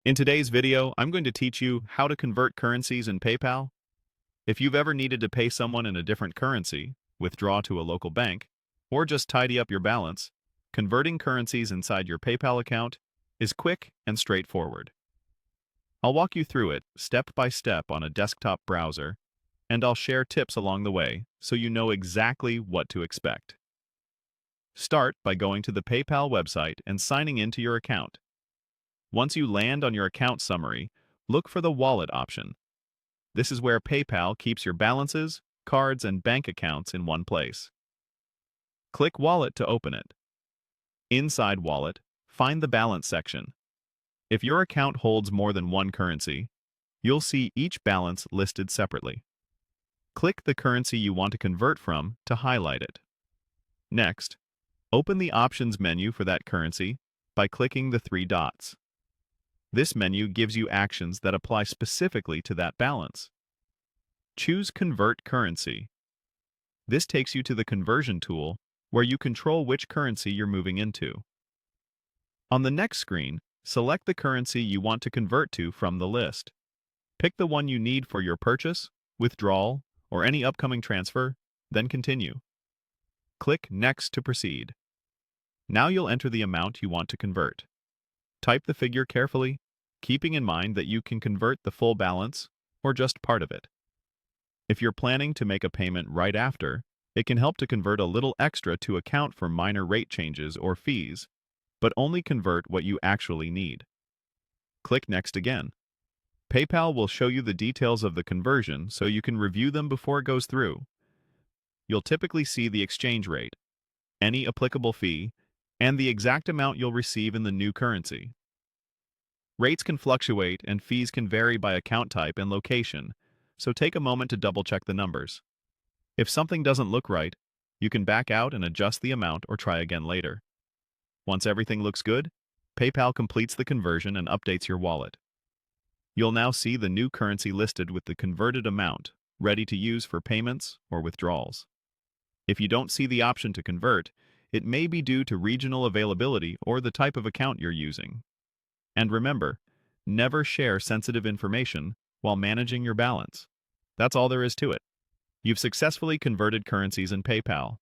In today's video, I'm going to teach you how to convert currencies in PayPal. If you've ever needed to pay someone in a different currency, withdraw to a local bank, or just tidy up your balance, converting currencies inside your PayPal account is quick and straightforward. I'll walk you through it step by step on a desktop browser, and I'll share tips along the way so you know exactly what to expect. Start by going to the PayPal website and signing into your account. Once you land on your account summary, look for the Wallet option. This is where PayPal keeps your balances, cards, and bank accounts in one place. Click Wallet to open it. Inside Wallet, find the Balance section. If your account holds more than one currency, you'll see each balance listed separately. Click the currency you want to convert from to highlight it. Next, open the Options menu for that currency by clicking the three dots. This menu gives you actions that apply specifically to that balance. Choose Convert Currency. This takes you to the conversion tool where you control which currency you're moving into. On the next screen, select the currency you want to convert to from the list. Pick the one you need for your purchase, withdrawal, or any upcoming transfer, then continue. Click Next to proceed. Now you'll enter the amount you want to convert. Type the figure carefully, keeping in mind that you can convert the full balance or just part of it. If you're planning to make a payment right after, it can help to convert a little extra to account for minor rate changes or fees, but only convert what you actually need. Click Next again. PayPal will show you the details of the conversion so you can review them before it goes through. You'll typically see the exchange rate, any applicable fee, and the exact amount you'll receive in the new currency. Rates can fluctuate and fees can vary by account type and location, so take a moment to double-check the numbers. If something doesn't look right, you can back out and adjust the amount or try again later. Once everything looks good, PayPal completes the conversion and updates your wallet. You'll now see the new currency listed with the converted amount, ready to use for payments or withdrawals. If you don't see the option to convert, it may be due to regional availability or the type of account you're using. And remember, never share sensitive information while managing your balance. That's all there is to it. You've successfully converted currencies in PayPal,